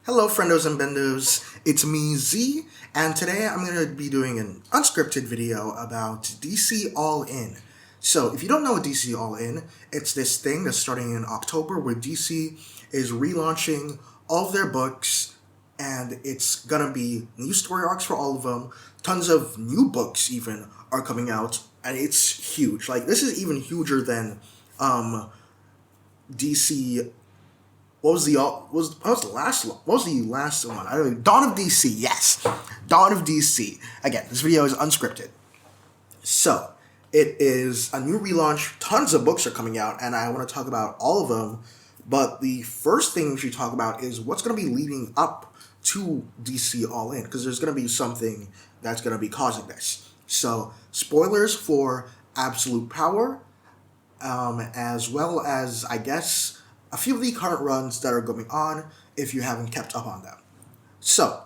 Hello, friendos and bendos. It's me, Z, and today I'm going to be doing an unscripted video about DC All In. So, if you don't know what DC All In, it's this thing that's starting in October where DC is relaunching all of their books, and it's going to be new story arcs for all of them. Tons of new books even are coming out, and it's huge. Like, this is even huger than DC. What was the last one? I don't know. Dawn of DC. Yes, Dawn of DC. Again, this video is unscripted. So it is a new relaunch. Tons of books are coming out, and I want to talk about all of them. But the first thing we should talk about is what's going to be leading up to DC All In, because there's going to be something that's going to be causing this. So spoilers for Absolute Power, as well as, I guess, a few of the current runs that are going on if you haven't kept up on them. So,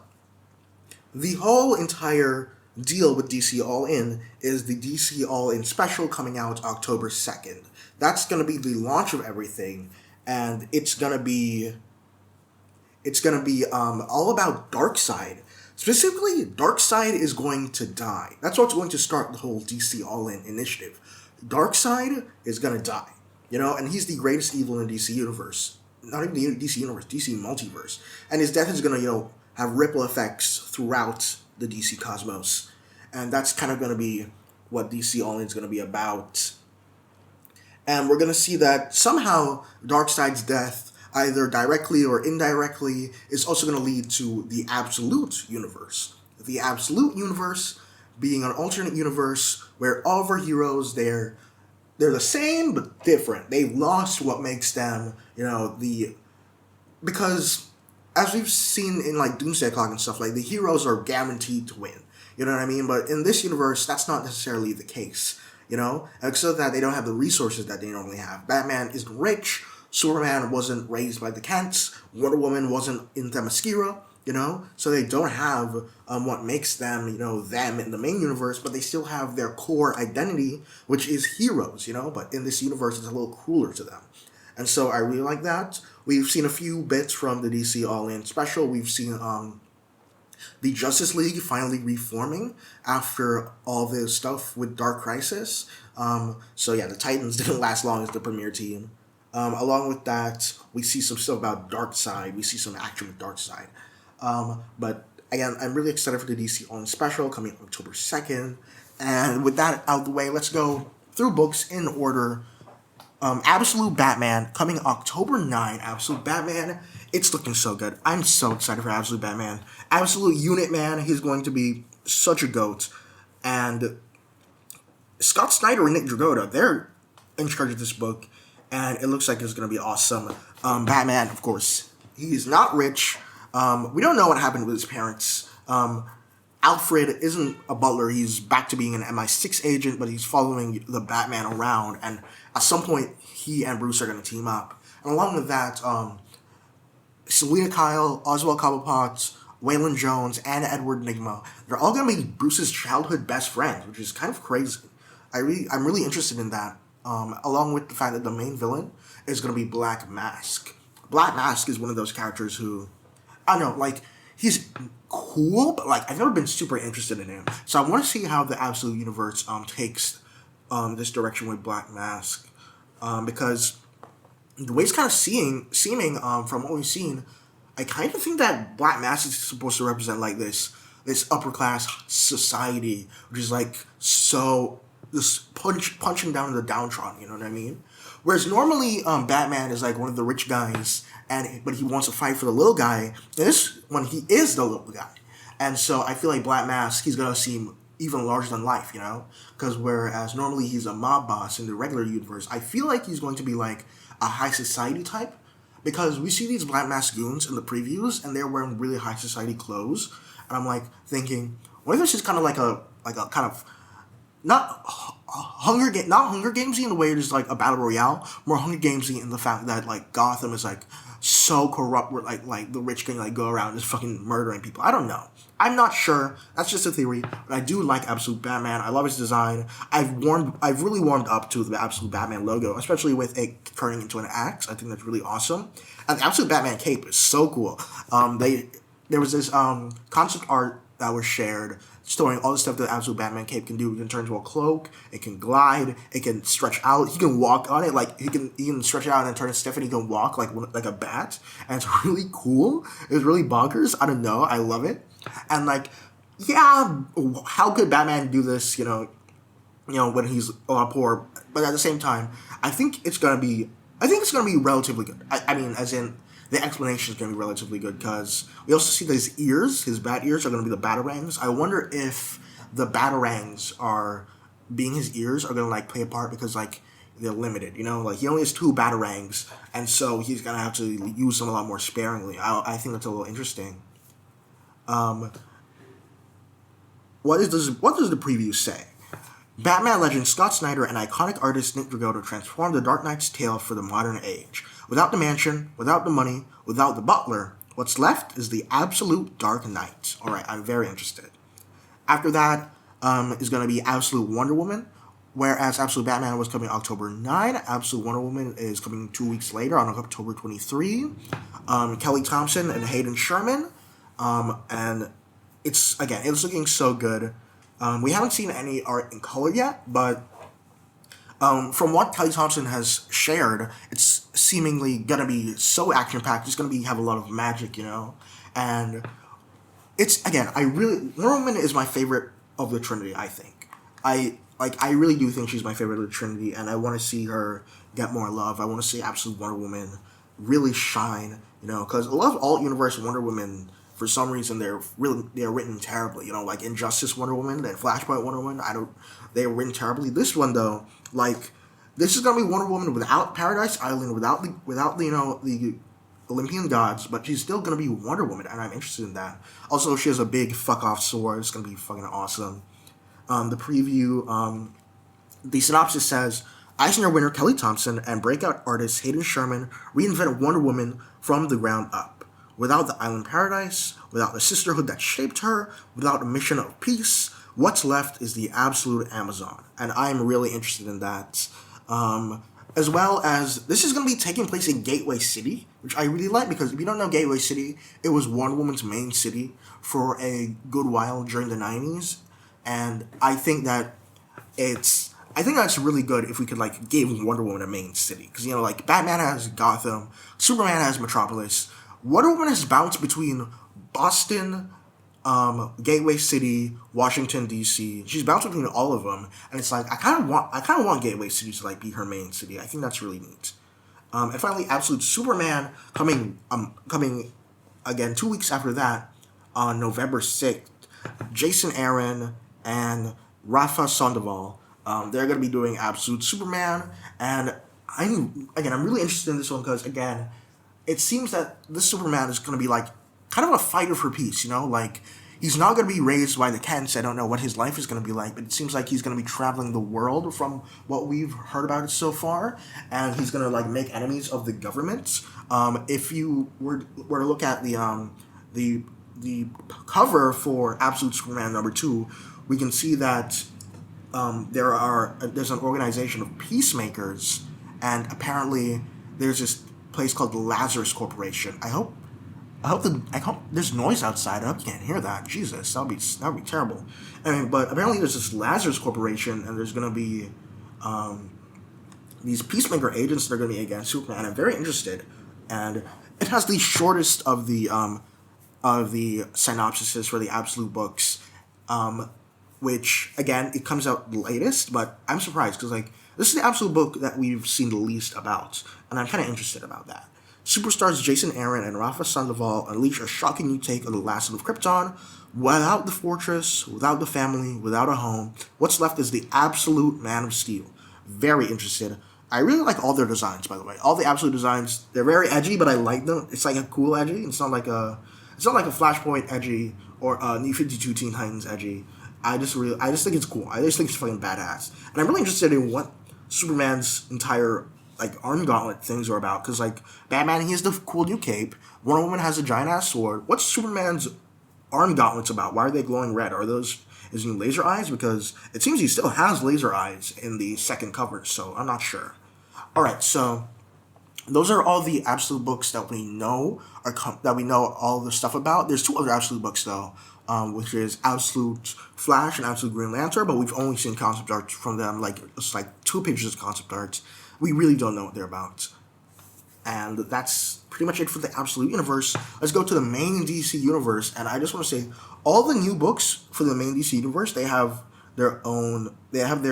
the whole entire deal with DC All In is the DC All In special coming out October 2nd. That's going to be the launch of everything, and it's going to be all about Darkseid. Specifically, Darkseid is going to die. That's what's going to start the whole DC All In initiative. Darkseid is going to die. And he's the greatest evil in the DC universe. Not even the DC universe, DC multiverse. And his death is going to, have ripple effects throughout the DC cosmos. And that's kind of going to be what DC All In is going to be about. And we're going to see that somehow Darkseid's death, either directly or indirectly, is also going to lead to the Absolute universe. The Absolute universe being an alternate universe where all of our heroes, they're the same but different. They've lost what makes them, because as we've seen in like Doomsday Clock and stuff, like the heroes are guaranteed to win. You know what I mean? But in this universe, that's not necessarily the case. Except that they don't have the resources that they normally have. Batman isn't rich. Superman wasn't raised by the Kents. Wonder Woman wasn't in Themyscira. So they don't have what makes them, them in the main universe, but they still have their core identity, which is heroes, but in this universe, it's a little crueler to them. And so I really like that. We've seen a few bits from the DC All In special. We've seen the Justice League finally reforming after all this stuff with Dark Crisis. So yeah, the Titans didn't last long as the premier team. Along with that, we see some stuff about Darkseid. We see some action with Darkseid. But again, I'm really excited for the DC All In special coming October 2nd. And with that out of the way, let's go through books in order. Absolute Batman coming October 9. Absolute Batman. It's looking so good. I'm so excited for Absolute Batman. Absolute Unit Man. He's going to be such a goat. And Scott Snyder and Nick Dragotta, they're in charge of this book. And it looks like it's going to be awesome. Batman, of course, he's not rich. We don't know what happened with his parents. Alfred isn't a butler. He's back to being an MI6 agent, but he's following the Batman around. And at some point, he and Bruce are going to team up. And along with that, Selina Kyle, Oswald Cobblepot, Waylon Jones, and Edward Nygma, they're all going to be Bruce's childhood best friends, which is kind of crazy. I'm really interested in that. Along with the fact that the main villain is going to be Black Mask. Black Mask is one of those characters who, I don't know, he's cool, but, I've never been super interested in him. So I want to see how the Absolute Universe takes this direction with Black Mask. Because the way it's kind of seeming from what we've seen, I kind of think that Black Mask is supposed to represent, this upper class society, which is, so just punching down the downtrodden, you know what I mean? Whereas normally Batman is one of the rich guys, but he wants to fight for the little guy. This one, he is the little guy. And so I feel like Black Mask, he's going to seem even larger than life, Because whereas normally he's a mob boss in the regular universe, I feel like he's going to be a high society type. Because we see these Black Mask goons in the previews, and they're wearing really high society clothes. And I'm thinking, what if this is kind of like a kind of, not Hunger Gamesy in the way it is a battle royale, more Hunger Gamesy in the fact that Gotham is so corrupt where like the rich can like go around just fucking murdering people. I don't know. I'm not sure. That's just a theory. But I do like Absolute Batman. I love his design. I've really warmed up to the Absolute Batman logo, especially with it turning into an axe. I think that's really awesome. And the Absolute Batman cape is so cool. There was this concept art that was shared showing all the stuff that Absolute Batman cape can do. It can turn into a cloak. It can glide. It can stretch out. He can walk on it. Like he can stretch it out and turn stiff, and he can walk like a bat. And it's really cool. It's really bonkers. I don't know. I love it. And like, yeah, how could Batman do this? When he's a lot poor. But at the same time, I think it's gonna be relatively good. I mean, as in, the explanation is going to be relatively good because we also see that his bat ears are going to be the batarangs. I wonder if the batarangs being his ears are going to like play a part because like they're limited, like he only has 2 batarangs, and so he's going to have to use them a lot more sparingly. I think that's a little interesting. What does the preview say? Batman legend Scott Snyder and iconic artist Nick Dragotta transformed the Dark Knight's tale for the modern age. Without the mansion, without the money, without the butler, what's left is the absolute Dark Knight. Alright, I'm very interested. After that is going to be Absolute Wonder Woman, whereas Absolute Batman was coming October 9, Absolute Wonder Woman is coming 2 weeks later on October 23. Kelly Thompson and Hayden Sherman, and it's looking so good. We haven't seen any art in color yet, but from what Kelly Thompson has shared, it's seemingly gonna be so action-packed. It's gonna have a lot of magic, and it's Wonder Woman is my favorite of the Trinity. I think I really do think she's my favorite of the Trinity, and I want to see her get more love. I want to see Absolute Wonder Woman really shine, because I love alt universe Wonder Woman. For some reason, they're written terribly. Like Injustice Wonder Woman, that Flashpoint Wonder Woman. They're written terribly. This one though, this is gonna be Wonder Woman without Paradise Island, without the Olympian gods, but she's still gonna be Wonder Woman, and I'm interested in that. Also, she has a big fuck off sword. It's gonna be fucking awesome. The preview, the synopsis says, Eisner winner Kelly Thompson and breakout artist Hayden Sherman reinvented Wonder Woman from the ground up. Without the island paradise, without the sisterhood that shaped her, without a mission of peace, what's left is the absolute Amazon. And I'm really interested in that. As well as, this is going to be taking place in Gateway City, which I really like, because if you don't know Gateway City, it was Wonder Woman's main city for a good while during the 90s. And I think that's really good if we could give Wonder Woman a main city. Because, Batman has Gotham, Superman has Metropolis, Wonder Woman has bounced between Boston, Gateway City, Washington D.C. She's bounced between all of them, and it's I kind of want Gateway City to be her main city. I think that's really neat. And finally, Absolute Superman coming again 2 weeks after that on November 6th. Jason Aaron and Rafa Sandoval. They're going to be doing Absolute Superman, and I'm really interested in this one because it seems that this Superman is going to be kind of a fighter for peace, he's not going to be raised by the Kents. I don't know what his life is going to be like, but it seems like he's going to be traveling the world from what we've heard about it so far, and he's going to make enemies of the government. If you were to look at the cover for Absolute Superman #2, we can see that there's an organization of peacemakers, and apparently there's this place called the Lazarus Corporation. I hope there's noise outside. I hope you can't hear that. Jesus, that would be terrible. But apparently there's this Lazarus Corporation, and there's gonna be these peacemaker agents that are gonna be against Superman. I'm very interested, and it has the shortest of the synopsises for the Absolute books, which again it comes out latest. But I'm surprised because this is the Absolute book that we've seen the least about, and I'm kind of interested about that. Superstars Jason Aaron and Rafa Sandoval unleash a shocking new take on the last of Krypton. Without the fortress, without the family, without a home, what's left is the absolute Man of Steel. Very interested. I really like all their designs, by the way. All the Absolute designs, they're very edgy, but I like them. It's a cool edgy. It's not like a Flashpoint edgy or a New 52 Teen Titans edgy. I just think it's cool. I just think it's fucking badass. And I'm really interested in what Superman's entire like arm gauntlet things are about. Because like Batman, he has the cool new cape. Wonder Woman has a giant ass sword. What's Superman's arm gauntlets about? Why are they glowing red? Are those his new laser eyes? Because it seems he still has laser eyes in the second cover, so I'm not sure. All right, so those are all the absolute books that we know that we know all the stuff about. There's two other absolute books though, which is Absolute Flash and Absolute Green Lantern, but we've only seen concept art from them. Like it's like 2 pages of concept art. We really don't know what they're about. And that's pretty much it for the Absolute Universe. Let's go to the main DC Universe, and I just want to say, all the new books for the main DC Universe, they have their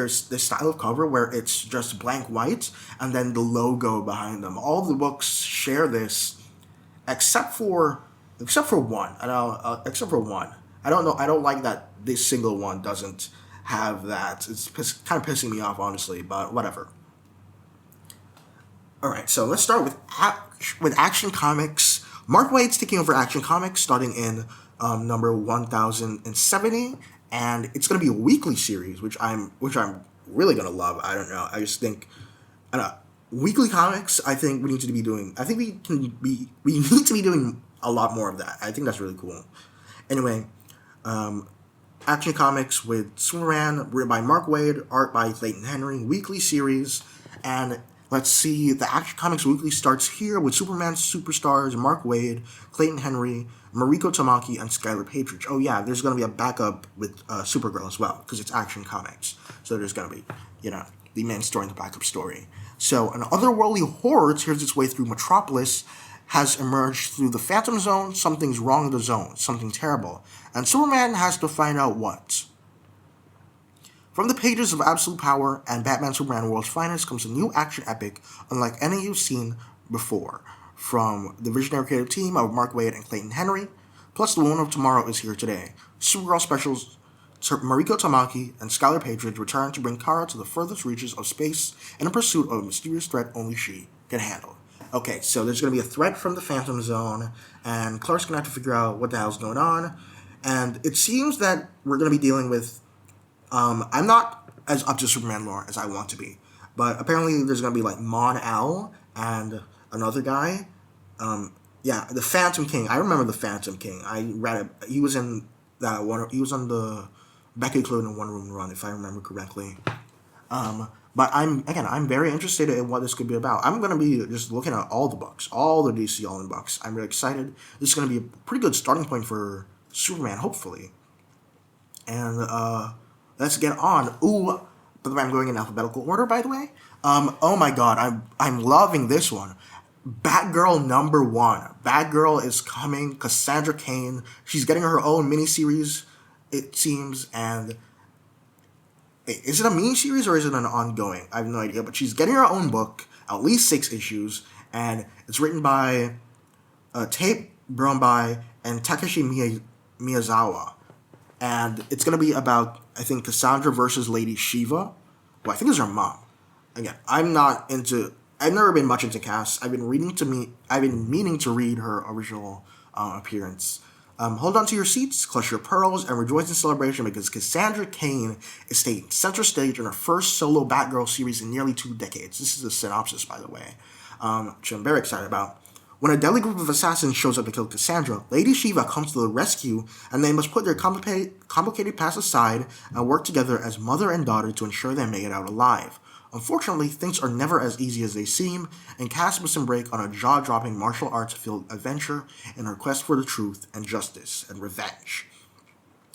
style of cover where it's just blank white and then the logo behind them. All the books share this, except for one. Except for one. I don't know. I don't like that this single one doesn't have that. It's kind of pissing me off, honestly. But whatever. All right, so let's start with Action Comics. Mark Waid's taking over Action Comics starting in number 1070, and it's going to be a weekly series, which I'm really going to love. I don't know. I just think weekly comics. I think we need to be doing. I think we need to be doing a lot more of that. I think that's really cool. Anyway, Action Comics with Superman, written by Mark Waid, art by Clayton Henry, weekly series, and let's see, the Action Comics Weekly starts here with Superman superstars Mark Waid, Clayton Henry, Mariko Tamaki, and Skylar Patridge. Oh yeah, there's going to be a backup with Supergirl as well, because it's Action Comics. So there's going to be, the main story and the backup story. So an otherworldly horror tears its way through Metropolis, has emerged through the Phantom Zone. Something's wrong in the zone, something terrible. And Superman has to find out what. From the pages of Absolute Power and Batman Superman World's Finest comes a new action epic unlike any you've seen before. From the visionary creative team of Mark Waid and Clayton Henry, plus the Woman of Tomorrow is here today. Supergirl specials Mariko Tamaki and Skylar Patridge return to bring Kara to the furthest reaches of space in pursuit of a mysterious threat only she can handle. Okay, so there's going to be a threat from the Phantom Zone, and Clark's going to have to figure out what the hell's going on. And it seems that we're going to be dealing with I'm not as up to Superman lore as I want to be, but apparently there's gonna be like Mon-El and another guy. The Phantom King. I remember the Phantom King. I read it. He was in that one. He was on the Becky Cloonan One Room Run, if I remember correctly. But I'm very interested in what this could be about. I'm gonna be just looking at all the books, all the DC All-In books. I'm really excited. This is gonna be a pretty good starting point for Superman, hopefully. And let's get on. Ooh, but I'm going in alphabetical order, by the way. Oh my god, I'm loving this one. Batgirl number 1. Batgirl is coming. Cassandra Cain. She's getting her own miniseries, it seems. And is it a miniseries or is it an ongoing? I have no idea. But she's getting her own book, at least 6 issues, and it's written by Tate Brumby and Takeshi Miyazawa. And it's going to be about, I think, Cassandra versus Lady Shiva. Well, I think it's her mom. Again, I've never been much into Cass. I've been meaning to read her original appearance. Hold on to your seats, clutch your pearls, and rejoice in celebration because Cassandra Cain is taking center stage in her first solo Batgirl series in nearly 2 decades. This is a synopsis, by the way, which I'm very excited about. When a deadly group of assassins shows up to kill Cassandra, Lady Shiva comes to the rescue, and they must put their complicated past aside and work together as mother and daughter to ensure they make it out alive. Unfortunately, things are never as easy as they seem, and Cass must embark on a jaw-dropping martial arts-filled adventure in her quest for the truth and justice and revenge.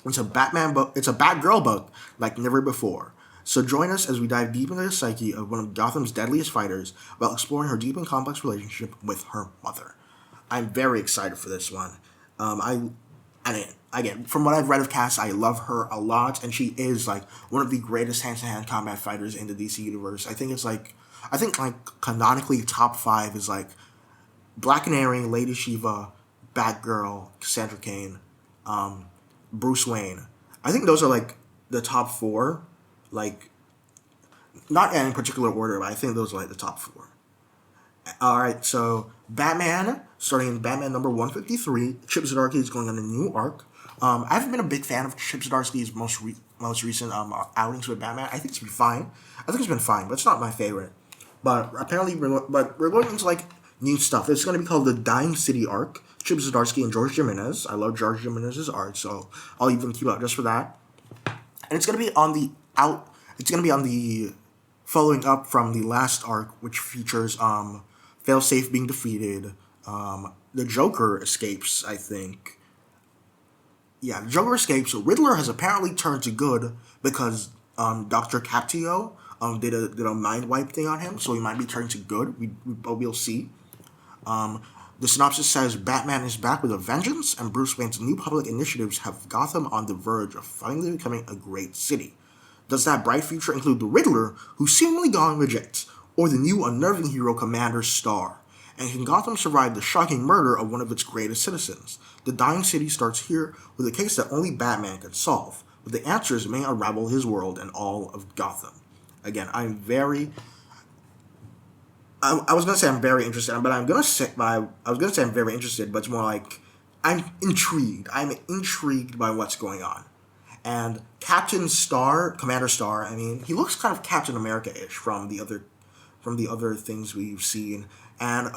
It's a Batgirl book like never before. So join us as we dive deep into the psyche of one of Gotham's deadliest fighters while exploring her deep and complex relationship with her mother. I'm very excited for this one. Again, from what I've read of Cass, I love her a lot, and she is like one of the greatest hand-to-hand combat fighters in the DC universe. I think canonically top 5 is like Black Canary, Lady Shiva, Batgirl, Cassandra Cain, Bruce Wayne. I think those are like the top 4. Like, not in particular order, but I think those are like the top 4. Alright, so Batman, starting in Batman number 153, Chip Zdarsky is going on a new arc. I haven't been a big fan of Chip Zdarsky's most recent outings with Batman. I think it's been fine. But it's not my favorite. But apparently, we're going into like new stuff. It's going to be called the Dying City arc. Chip Zdarsky and George Jimenez. I love George Jimenez's art, so I'll even keep out just for that. And it's going to be on the out. It's going to be on the following up from the last arc, which features Failsafe being defeated. The Joker escapes, I think. Yeah, the Joker escapes. So Riddler has apparently turned to good because Dr. Captio did a mind wipe thing on him, so he might be turning to good. We'll see. The synopsis says Batman is back with a vengeance, and Bruce Wayne's new public initiatives have Gotham on the verge of finally becoming a great city. Does that bright future include the Riddler, who's seemingly gone legit, or the new unnerving hero Commander Starr? And can Gotham survive the shocking murder of one of its greatest citizens? The Dying City starts here with a case that only Batman can solve, but the answers may unravel his world and all of Gotham. Again, I'm very... I was gonna say I'm very interested, but I was gonna say I'm very interested, but it's more like I'm intrigued. I'm intrigued by what's going on. And Captain Starr, Commander Starr, I mean, he looks kind of Captain America-ish from the other things we've seen. And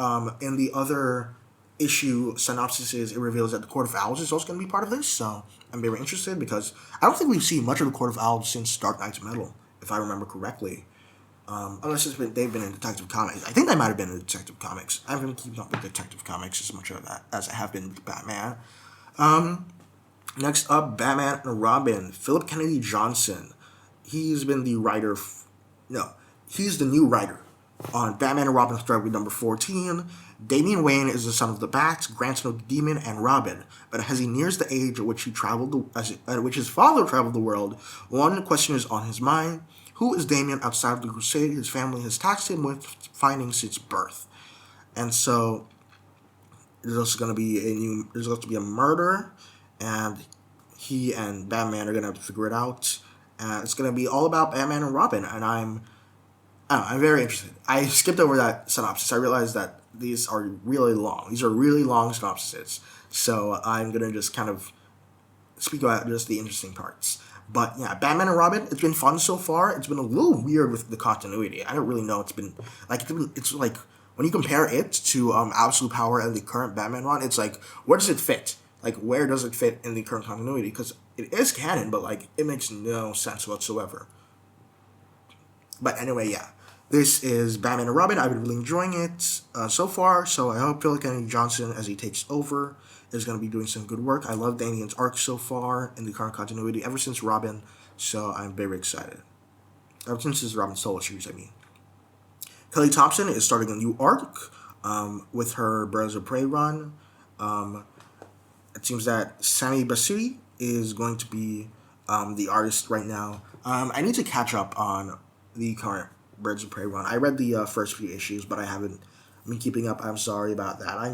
in the other issue synopsises, it reveals that the Court of Owls is also going to be part of this. So I'm very interested because I don't think we've seen much of the Court of Owls since Dark Knight's Metal, if I remember correctly. Unless they've been in Detective Comics. I think they might have been in Detective Comics. I haven't been keeping up with Detective Comics as much of that as I have been with Batman. Next up, Batman and Robin. Philip Kennedy Johnson. He's been the writer... he's the new writer on Batman and Robin Story number 14. Damian Wayne is the son of the Bat, grandson of the Demon, and Robin. But as he nears the age at which his father traveled the world, one question is on his mind. Who is Damian outside of the crusade his family has tasked him with finding since birth? And so there's also going to be a murder, and he and Batman are going to have to figure it out. And it's going to be all about Batman and Robin, and I'm very interested. I skipped over that synopsis. I realized that these are really long. These are really long synopsises. So I'm going to just kind of speak about just the interesting parts. But yeah, Batman and Robin, it's been fun so far. It's been a little weird with the continuity. I don't really know. It's like when you compare it to Absolute Power and the current Batman run, it's like, where does it fit? Like, where does it fit in the current continuity? Because it is canon, but like, it makes no sense whatsoever. But anyway, yeah. This is Batman and Robin. I've been really enjoying it so far. So I hope Philip Kennedy Johnson, as he takes over, is going to be doing some good work. I love Damian's arc so far in the current continuity, ever since Robin. So I'm very excited. Ever since his Robin solo series, I mean. Kelly Thompson is starting a new arc with her Birds of Prey run. It seems that Sami Basiri is going to be the artist right now. I need to catch up on the current Birds of Prey run. I read the first few issues, but I haven't been keeping up. I'm sorry about that. I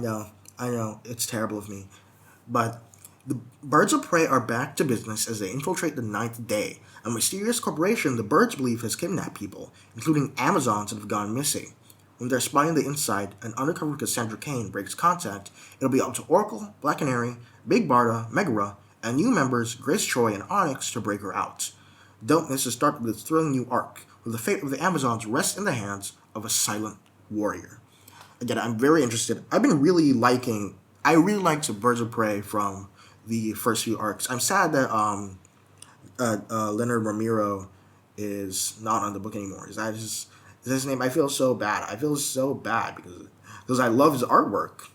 know, it's terrible of me. But the Birds of Prey are back to business as they infiltrate the Ninth Day, a mysterious corporation the birds believe has kidnapped people, including Amazons that have gone missing. When they're spying the inside, an undercover Cassandra Cain breaks contact. It'll be up to Oracle, Black Canary, Big Barda, Megara, and new members Grace Troy and Onyx to break her out. Don't miss the start of this thrilling new arc, where the fate of the Amazons rests in the hands of a silent warrior. Again, I'm very interested. I really liked Birds of Prey from the first few arcs. I'm sad that Leonard Ramiro is not on the book anymore. Is his name? I feel so bad. Because I love his artwork.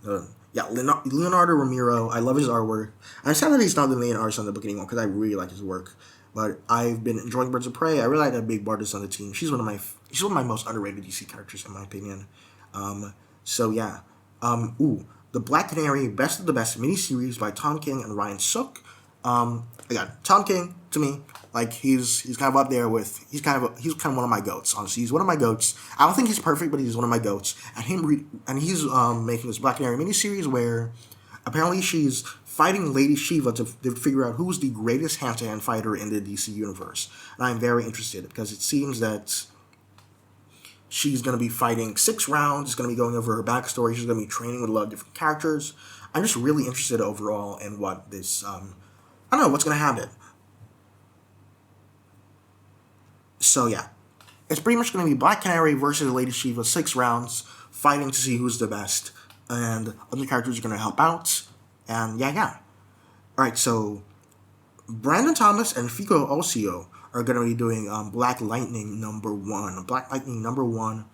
Leonardo Ramiro. I love his artwork. I'm sad that he's not the main artist on the book anymore because I really like his work. But I've been enjoying Birds of Prey. I really like that Big Barda's on the team. She's one of my most underrated DC characters in my opinion. So yeah. The Black Canary Best of the Best miniseries by Tom King and Ryan Sook. Again, Tom King to me, like he's kind of up there with he's kind of one of my goats. Honestly, he's one of my goats. I don't think he's perfect, but he's one of my goats. And he's making this Black Canary miniseries where apparently she's fighting Lady Shiva to figure out who's the greatest hand-to-hand fighter in the DC universe. And I'm very interested because it seems that she's going to be fighting 6 rounds. It's going to be going over her backstory. She's going to be training with a lot of different characters. I'm just really interested overall in what this, I don't know, what's going to happen. So yeah. It's pretty much going to be Black Canary versus Lady Shiva, 6 rounds, fighting to see who's the best. And other characters are going to help out. And yeah. Alright, so Brandon Thomas and Fico Ocio are going to be doing Black Lightning #1. Black Lightning #1.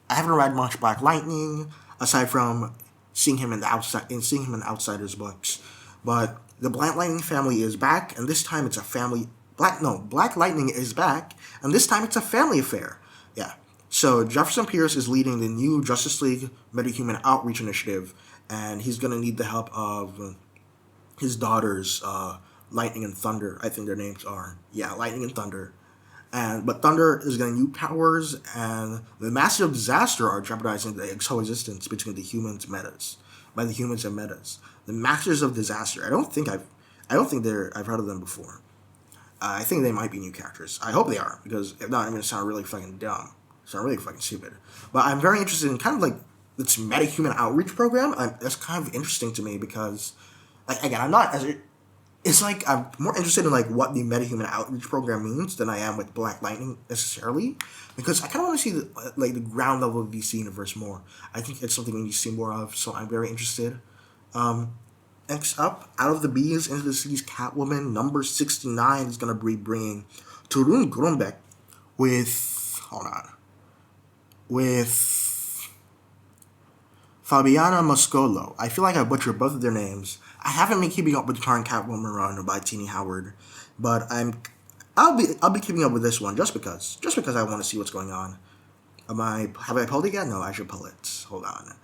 I haven't read much Black Lightning aside from seeing him in Outsiders books, but the Black Lightning family is back, and this time it's a family. Black Lightning is back, and this time it's a family affair. Yeah. So Jefferson Pierce is leading the new Justice League Metahuman Outreach Initiative, and he's going to need the help of his daughters, Lightning and Thunder. I think their names are Lightning and Thunder. But Thunder is getting new powers, and the massive disaster are jeopardizing the coexistence between the humans and metas. The Masters of Disaster. I don't think I've heard of them before. I think they might be new characters. I hope they are, because if not, I'm going to sound really fucking dumb. Sound really fucking stupid. But I'm very interested in kind of like this metahuman outreach program. That's kind of interesting to me because, like, again, I'm not as it's like I'm more interested in like what the metahuman outreach program means than I am with Black Lightning necessarily, because I kind of want to see the ground level of DC universe more. I think it's something we need to see more of, so I'm very interested. Next up, Out of the Bees into the City's Catwoman #69 is gonna be bringing Turun Grumbeck with Fabiana Moscolo. I feel like I butchered both of their names. I haven't been keeping up with the current Catwoman run by Tini Howard, but I'll be keeping up with this one just because I want to see what's going on. Have I pulled it yet? No, I should pull it. Hold on.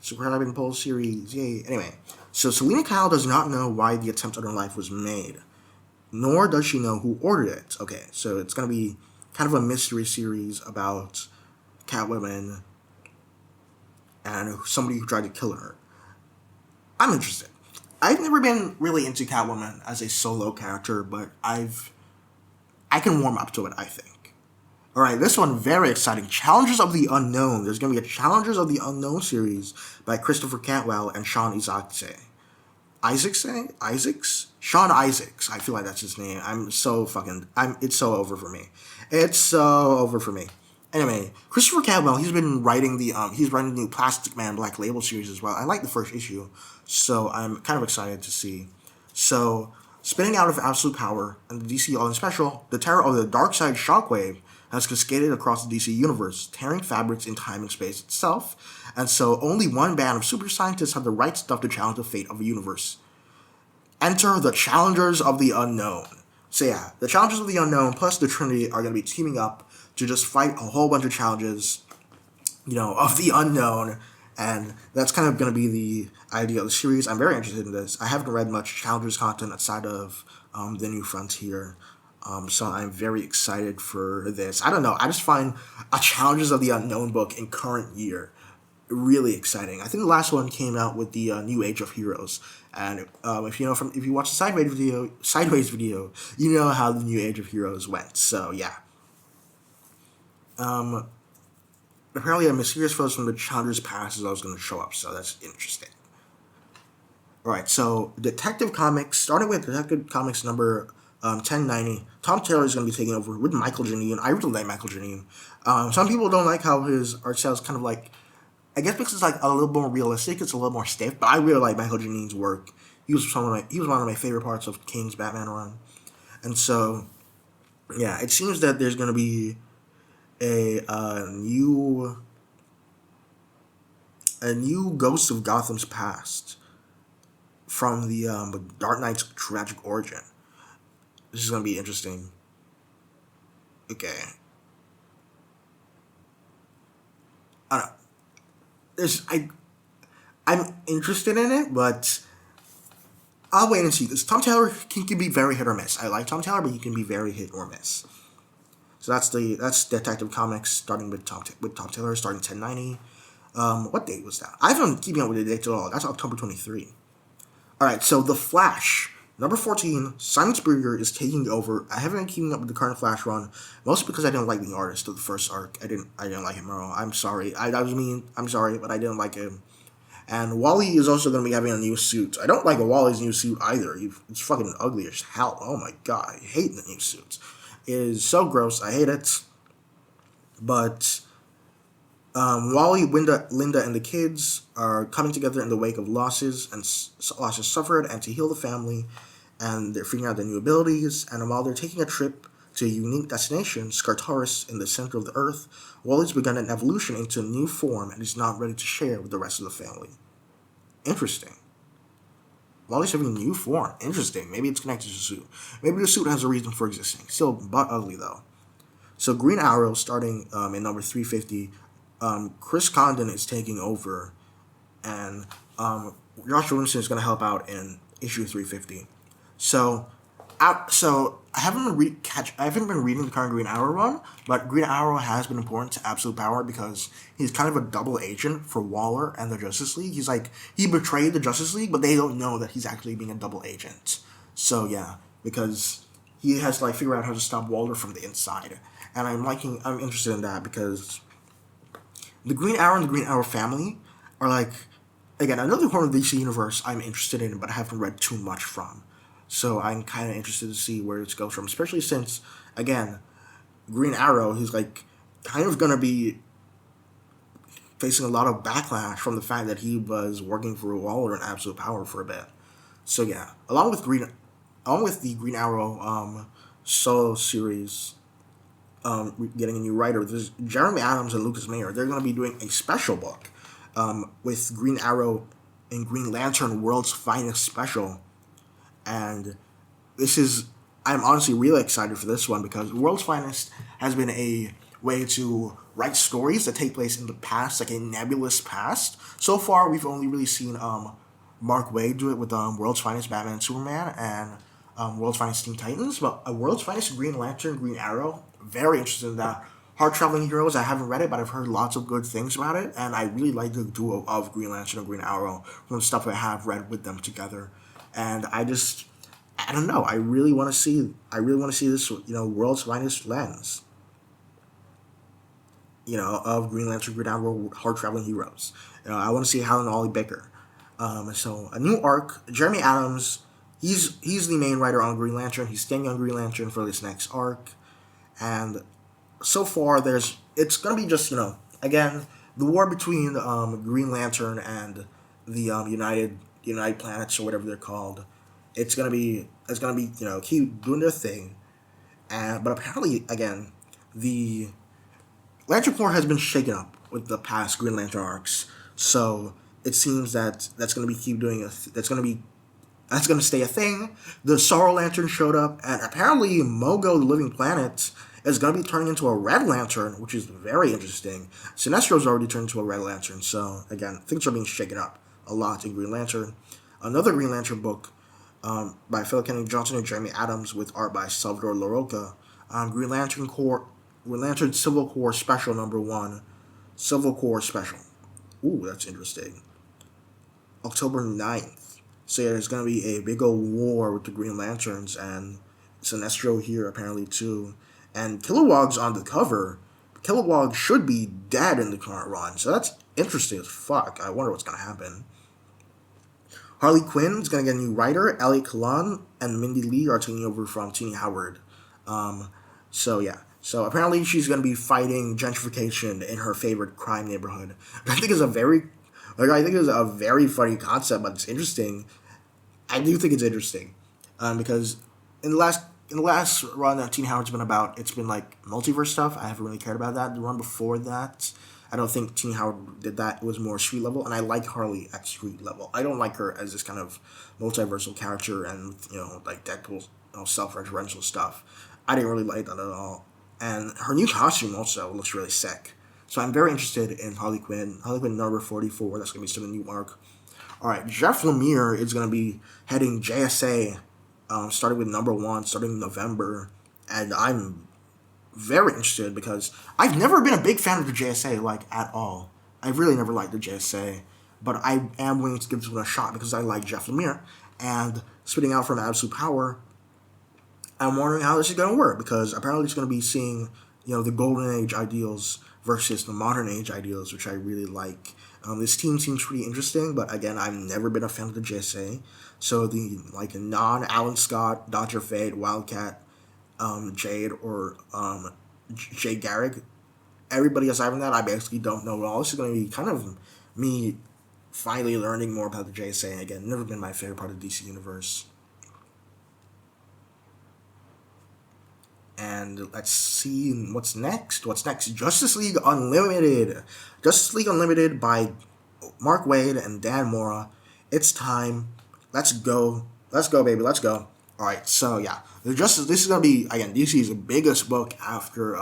Subscribing poll series, yay. Anyway, so Selena Kyle does not know why the attempt on her life was made, nor does she know who ordered it. Okay, so it's gonna be kind of a mystery series about Catwoman and somebody who tried to kill her. I'm interested. I've never been really into Catwoman as a solo character, but I can warm up to it, I think. Alright, this one, very exciting. Challengers of the Unknown. There's going to be a Challengers of the Unknown series by Christopher Cantwell and Sean Isaacs? Sean Isaacs. I feel like that's his name. It's so over for me. It's so over for me. Anyway, Christopher Cantwell, he's writing the new Plastic Man Black Label series as well. I like the first issue, so I'm kind of excited to see. So, spinning out of absolute power and the DC All-In Special, the terror of the Darkseid Shockwave has cascaded across the DC universe, tearing fabrics in time and space itself, and so only one band of super scientists have the right stuff to challenge the fate of a universe. Enter the Challengers of the Unknown. So yeah, the Challengers of the Unknown plus the Trinity are going to be teaming up to just fight a whole bunch of challenges, of the unknown, and that's kind of going to be the idea of the series. I'm very interested in this. I haven't read much Challengers content outside of the New Frontier, so I'm very excited for this. I don't know, I just find a Challengers of the Unknown book in current year really exciting. I think the last one came out with the New Age of Heroes, and if you watch the Sideways video, you know how the New Age of Heroes went. So yeah. Apparently a mysterious photos from the Challengers past is always going to show up, so that's interesting. Alright, so Detective Comics, starting with Detective Comics number 1090, Tom Taylor is going to be taking over with Michael Janine. I really like Michael Janine. Some people don't like how his art style is kind of like, I guess because it's like a little more realistic, it's a little more stiff, but I really like Michael Janine's work. He was one of my favorite parts of King's Batman run. And so, yeah, it seems that there's going to be a new Ghost of Gotham's Past from the Dark Knight's tragic origin. This is going to be interesting. Okay. I don't know. I'm interested in it, but I'll wait and see. Because Tom Taylor can be very hit or miss. I like Tom Taylor, but he can be very hit or miss. So that's Detective Comics starting with Tom Taylor, starting 1090. What date was that? I haven't been keeping up with the dates at all. That's October 23. Alright, so The Flash, number 14, Simon Spurrier is taking over. I haven't been keeping up with the current Flash run, mostly because I didn't like the artist of the first arc. I didn't like him at all. I'm sorry. I'm sorry, but I didn't like him. And Wally is also going to be having a new suit. I don't like Wally's new suit either. It's fucking ugly as hell. Oh my god, I hate the new suit. It is so gross. I hate it. But Wally, Linda, and the kids are coming together in the wake of losses suffered, and to heal the family, and they're figuring out their new abilities. And while they're taking a trip to a unique destination, Skartaris, in the center of the Earth, Wally's begun an evolution into a new form, and is not ready to share with the rest of the family. Interesting. Wally's having a new form. Interesting. Maybe it's connected to the suit. Maybe the suit has a reason for existing. Still butt ugly though. So Green Arrow, starting in number 350, Chris Condon is taking over, and Josh Williamson is going to help out in issue 350. So, I haven't I haven't been reading the current Green Arrow run, but Green Arrow has been important to Absolute Power because he's kind of a double agent for Waller and the Justice League. He's like, he betrayed the Justice League, but they don't know that he's actually being a double agent. So yeah, because he has to like figure out how to stop Waller from the inside, and I'm interested in that because the Green Arrow and the Green Arrow family are like, again, another part of the DC universe I'm interested in, but I haven't read too much from. So I'm kind of interested to see where it goes from, especially since, again, Green Arrow, he's like kind of going to be facing a lot of backlash from the fact that he was working for Waller and Absolute Power for a bit. So yeah, along with the Green Arrow solo series, getting a new writer, there's Jeremy Adams and Lucas Mayer. They're going to be doing a special book with Green Arrow and Green Lantern World's Finest Special. And I'm honestly really excited for this one because World's Finest has been a way to write stories that take place in the past, like a nebulous past. So far, we've only really seen Mark Waid do it with World's Finest Batman and Superman and World's Finest Teen Titans, but a World's Finest Green Lantern, Green Arrow, very interested in that. Hard Traveling Heroes, I haven't read it, but I've heard lots of good things about it, and I really like the duo of Green Lantern and Green Arrow from the stuff I have read with them together. And I don't know. I really want to see this, World's Finest lens, of Green Lantern, Green Arrow, Hard Traveling Heroes. I want to see Helen and Ollie Baker. So a new arc. Jeremy Adams, he's the main writer on Green Lantern. He's staying on Green Lantern for this next arc, and so far it's gonna be just again the war between Green Lantern and the United Planets or whatever they're called. It's gonna be keep doing their thing, but apparently again the Lantern Corps has been shaken up with the past Green Lantern arcs, so it seems that that's gonna be that's gonna stay a thing. The Sorrow Lantern showed up, and apparently Mogo the Living Planet is going to be turning into a Red Lantern, which is very interesting. Sinestro's already turned into a Red Lantern, so again, things are being shaken up a lot in Green Lantern. Another Green Lantern book by Phil Kennedy Johnson and Jeremy Adams with art by Salvador Larroca. Green Lantern Civil Corps Special #1. Civil Corps Special. Ooh, that's interesting. October 9th. So yeah, there's going to be a big old war with the Green Lanterns and Sinestro here apparently too. And Kilowog's on the cover. Kilowog should be dead in the current run, so that's interesting as fuck. I wonder what's going to happen. Harley Quinn is going to get a new writer. Elliot Kalan and Mindy Lee are taking over from Tini Howard. So yeah. So apparently she's going to be fighting gentrification in her favorite crime neighborhood. I think it's a very funny concept, but it's interesting. I do think it's interesting because in the last run that Teen Howard's been about, it's been like multiverse stuff. I haven't really cared about that. The run before that, I don't think Teen Howard did that. It was more street level, and I like Harley at street level. I don't like her as this kind of multiversal character and like Deadpool self-referential stuff. I didn't really like that at all. And her new costume also looks really sick. So I'm very interested in Harley Quinn. Harley Quinn number 44. That's gonna be still a new arc. All right, Jeff Lemire is gonna be heading JSA. Starting with #1, starting in November, and I'm very interested because I've never been a big fan of the JSA, like, at all. I've really never liked the JSA, but I am willing to give this one a shot because I like Jeff Lemire, and spitting out from Absolute Power, I'm wondering how this is going to work, because apparently it's going to be seeing, the Golden Age ideals versus the Modern Age ideals, which I really like. This team seems pretty interesting, but again, I've never been a fan of the JSA. So the non-Alan Scott, Dr. Fate, Wildcat, Jade, or Jay Garrick everybody aside from that, I basically don't know at all. This is going to be kind of me finally learning more about the JSA again. Never been my favorite part of the DC universe. And let's see what's next. What's next? Justice League Unlimited. Justice League Unlimited by Mark Waid and Dan Mora. It's time. Let's go. Let's go, baby. Let's go. All right. So yeah, this is gonna be again DC's biggest book after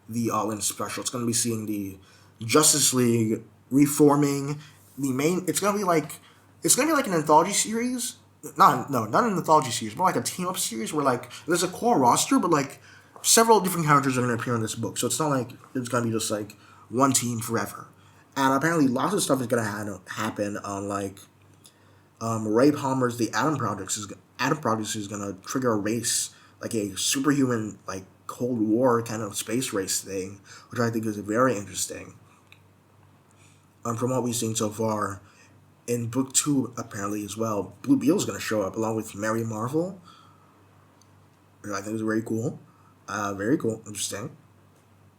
the All In special. It's gonna be seeing the Justice League reforming the main. It's gonna be like an anthology series. Not an anthology series, but like a team up series where like there's a core roster, but like several different characters are gonna appear in this book. So it's not like it's gonna be just like one team forever. And apparently lots of stuff is gonna happen on like Ray Palmer's The Atom Project is gonna trigger a race, like a superhuman like Cold War kind of space race thing, which I think is very interesting. From what we've seen so far. In book 2, apparently, as well, Blue Beetle's going to show up along with Mary Marvel. Which I think is very cool. Very cool. Interesting.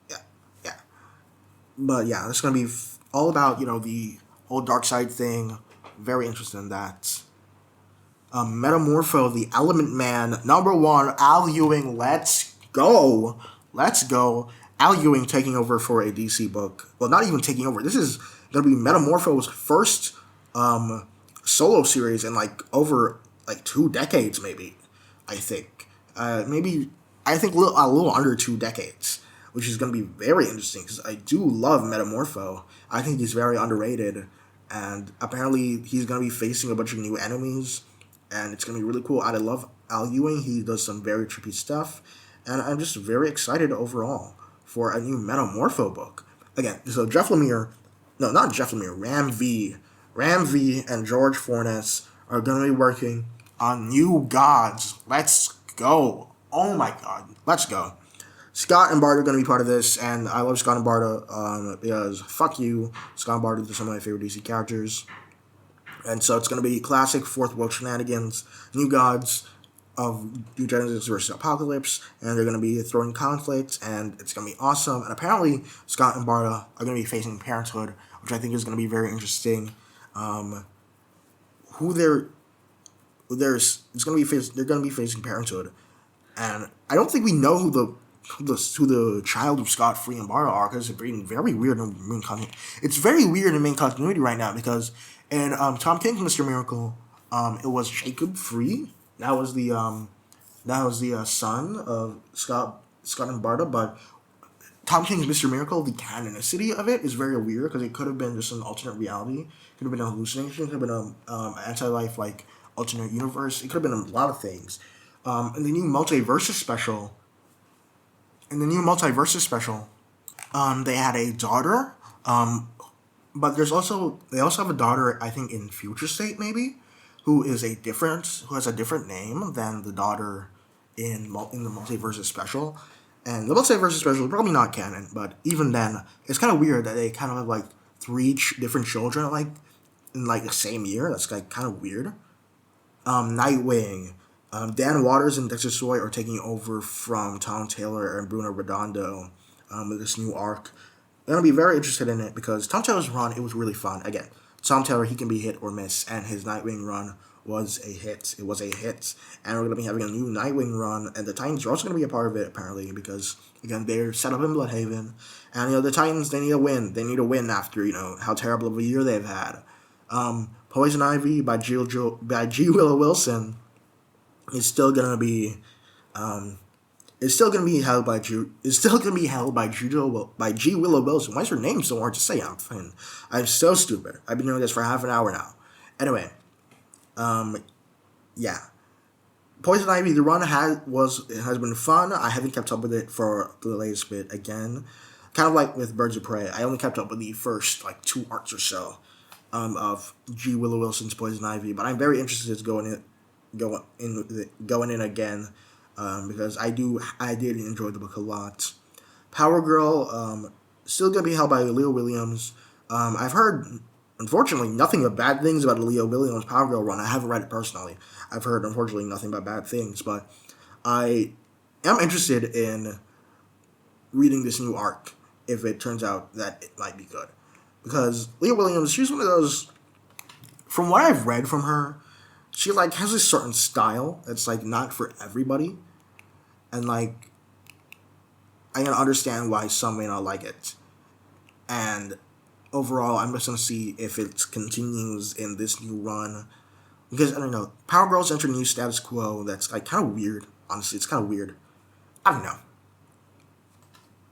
Yeah. But yeah, it's going to be all about, the whole dark side thing. Very interested in that. Metamorpho, the Element Man, #1, Al Ewing, let's go. Let's go. Al Ewing taking over for a DC book. Well, not even taking over. This is going to be Metamorpho's first solo series in like over like 2 decades, maybe. I think a little under 2 decades, which is going to be very interesting because I do love Metamorpho. I think he's very underrated, and apparently he's going to be facing a bunch of new enemies, and it's going to be really cool. I love Al Ewing. He does some very trippy stuff, and I'm just very excited overall for a new Metamorpho book. Again, so Ram V and George Fornes are going to be working on New Gods. Let's go. Oh my god. Let's go. Scott and Barta are going to be part of this, and I love Scott and Barta because fuck you. Scott and Barta are some of my favorite DC characters. And so it's going to be classic Fourth World shenanigans, New Gods of New Genesis versus Apocalypse, and they're going to be throwing conflict, and it's going to be awesome. And apparently Scott and Barta are going to be facing Parenthood, which I think is going to be very interesting. They're going to be facing Parenthood, and I don't think we know who the child of Scott, Free, and Barta are, because it's being very weird in main continuity. It's very weird in main continuity right now because in Tom King's Mr. Miracle, it was Jacob Free. That was the son of Scott and Barta, but Tom King's Mr. Miracle, the canonicity of it is very weird because it could have been just an alternate reality. It could have been a hallucination. It could have been an anti-life like alternate universe. It could have been a lot of things. In the new multiverses special, they had a daughter. But they also have a daughter, I think, in Future State maybe, who has a different name than the daughter in the multiverses special. And the multiverses special is probably not canon, but even then, it's kind of weird that they kind of have like 3 different children like in like the same year. That's like kind of weird. Nightwing, Dan Waters and Dexter Soy are taking over from Tom Taylor and Bruno Redondo with this new arc. I'm gonna be very interested in it because Tom Taylor's run, it was really fun. Again, Tom Taylor, he can be hit or miss, and his Nightwing run was a hit. It was a hit, and we're going to be having a new Nightwing run, and the Titans are also going to be a part of it, apparently, because, again, they're set up in Bloodhaven, and, the Titans, they need a win. They need a win after, how terrible of a year they've had. Poison Ivy by G. Willow Wilson is still going to be, held by G. Willow Wilson. Why is her name so hard to say? I'm so stupid. I've been doing this for half an hour now. Anyway. Yeah. Poison Ivy, the run has been fun. I haven't kept up with it for the latest bit again. Kind of like with Birds of Prey, I only kept up with the first 2 arcs or so of G. Willow Wilson's Poison Ivy, but I'm very interested in going in again because I did enjoy the book a lot. Power Girl, still gonna be held by Leo Williams. I've heard, unfortunately, nothing but bad things about the Leo Williams Power Girl run. I haven't read it personally. I've heard, unfortunately, nothing but bad things, but I am interested in reading this new arc. if it turns out that it might be good. Because Leah Williams, she's one of those, from what I've read from her, she like has a certain style that's like not for everybody. And like I can understand why some may not like it. And overall, I'm just gonna see if it continues in this new run. Because I don't know, Power Girls enter new status quo that's like kind of weird. Honestly, it's kind of weird. I don't know.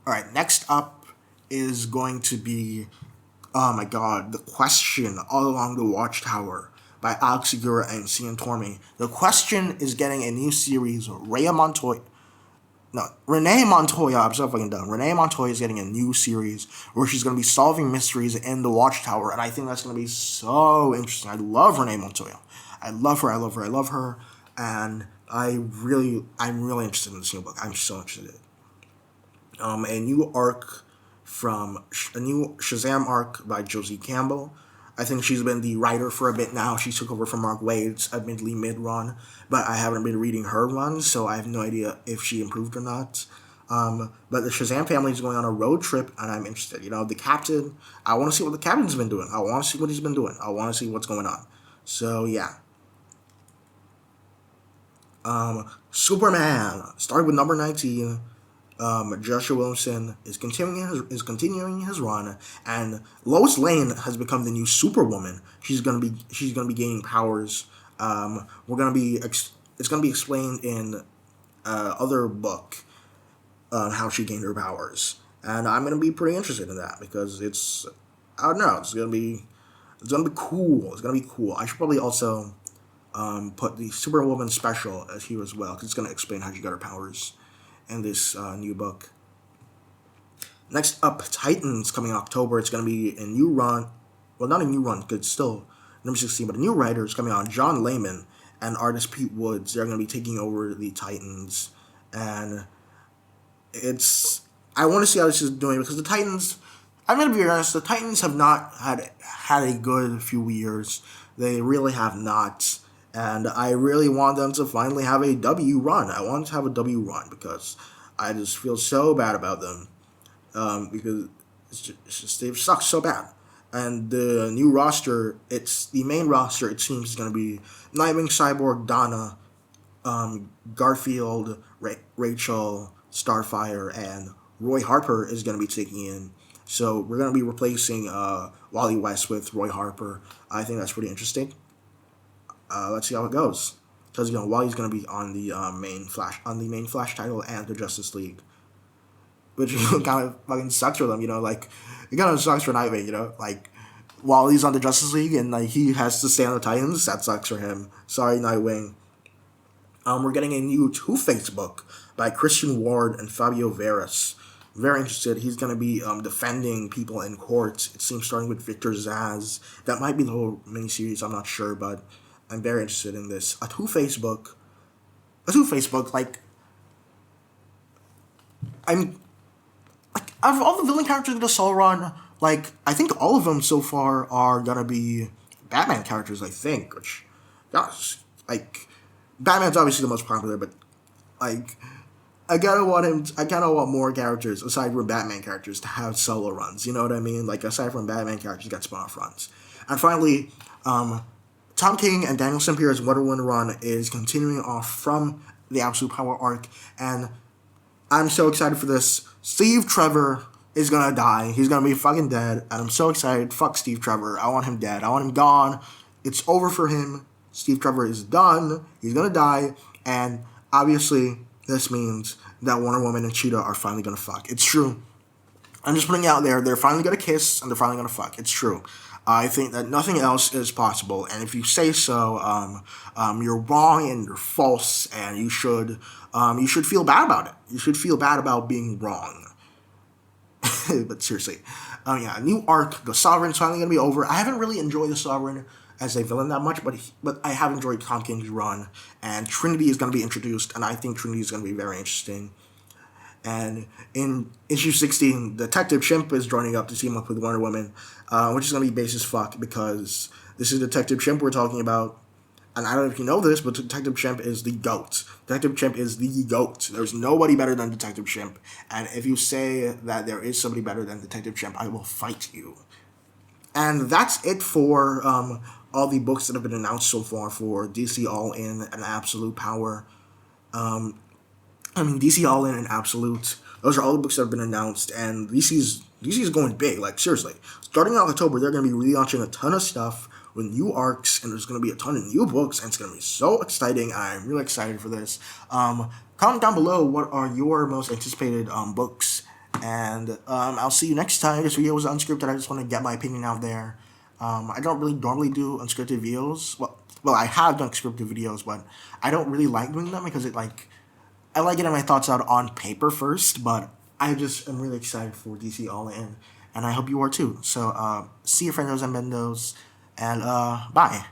Alright, next up is going to be, oh my god, The Question All Along the Watchtower by Alex Segura and Cian Tormey. The Question is getting a new series. Renee Montoya, I'm so fucking done. Renee Montoya is getting a new series where she's going to be solving mysteries in the Watchtower, and I think that's going to be so interesting. I love Renee Montoya. I love her, and I'm really interested in this new book. I'm so interested in it. A new Shazam arc by Josie Campbell. I think she's been the writer for a bit now. She took over from Mark Waid's admittedly mid-run, but I haven't been reading her run, so I have no idea if she improved or not. But the Shazam family is going on a road trip, and I'm interested. You know, the captain, I want to see what the captain's been doing. I want to see what he's been doing. I want to see what's going on. So, yeah. Superman, started with number 19. Joshua Williamson is continuing his run, and Lois Lane has become the new Superwoman. She's gonna be gaining powers. It's gonna be explained in other book how she gained her powers, and I'm gonna be pretty interested in that because I don't know, it's gonna be cool. It's gonna be cool. I should probably also put the Superwoman special as here as well because it's gonna explain how she got her powers in this new book. Next up, Titans, coming in October. It's going to be a new run. Well, not a new run, because it's still number 16, but a new writer is coming on, John Layman and artist Pete Woods. They're going to be taking over the Titans. And I want to see how this is doing, because the Titans, I'm going to be honest, the Titans have not had a good few years. They really have not. And I really want them to finally have a W run. I want to have a W run because I just feel so bad about them. Because they've sucked so bad. And the new roster, the main roster, it seems, is going to be Nightwing, Cyborg, Donna, Garfield, Rachel, Starfire, and Roy Harper is going to be taking in. So we're going to be replacing Wally West with Roy Harper. I think that's pretty interesting. Let's see how it goes, because Wally's gonna be on the main Flash title and the Justice League, which kind of fucking sucks for them. Like it kind of sucks for Nightwing. Like Wally's on the Justice League and like he has to stay on the Titans. That sucks for him. Sorry, Nightwing. We're getting a new Two-Face book by Christian Ward and Fabio Veras. Very interested. He's going to be defending people in court. It seems starting with Victor Zsasz. That might be the whole miniseries. I'm not sure, but I'm very interested in this. A Two-Face book, like, out of all the villain characters in the Soul Run, like, I think all of them so far are gonna be Batman characters, I think, which, gosh, like, Batman's obviously the most popular, but, like, I kinda want more characters, aside from Batman characters, to have solo runs, you know what I mean? Like, aside from Batman characters, get spin-off runs. And finally, Tom King and Daniel St. Pierre's Wonder Woman run is continuing off from the Absolute Power arc, and I'm so excited for this. Steve Trevor is gonna die. He's gonna be fucking dead, and I'm so excited. Fuck Steve Trevor. I want him dead. I want him gone. It's over for him. Steve Trevor is done. He's gonna die, and obviously this means that Wonder Woman and Cheetah are finally gonna fuck. It's true. I'm just putting it out there. They're finally gonna kiss, and they're finally gonna fuck. It's true. I think that nothing else is possible, and if you say so, you're wrong and you're false, and you should feel bad about it. You should feel bad about being wrong. But seriously, yeah, new arc. The Sovereign's finally gonna be over. I haven't really enjoyed the Sovereign as a villain that much, but I have enjoyed Tom King's run, and Trinity is gonna be introduced, and I think Trinity is gonna be very interesting. And in issue 16, Detective Chimp is joining up to team up with Wonder Woman, which is going to be base as fuck because this is Detective Chimp we're talking about. And I don't know if you know this, but Detective Chimp is the GOAT. Detective Chimp is the GOAT. There's nobody better than Detective Chimp. And if you say that there is somebody better than Detective Chimp, I will fight you. And that's it for all the books that have been announced so far for DC All In and Absolute Power. DC All In and Absolute. Those are all the books that have been announced, and DC's going big. Like seriously, starting out October, they're going to be relaunching a ton of stuff with new arcs, and there's going to be a ton of new books, and it's going to be so exciting. I'm really excited for this. Comment down below what are your most anticipated books, and I'll see you next time. This video was unscripted. I just want to get my opinion out there. I don't really normally do unscripted videos. Well, I have done scripted videos, but I don't really like doing them because I like getting my thoughts out on paper first, but I just am really excited for DC All In, and I hope you are too. So, see you, friendos and bendos, and bye.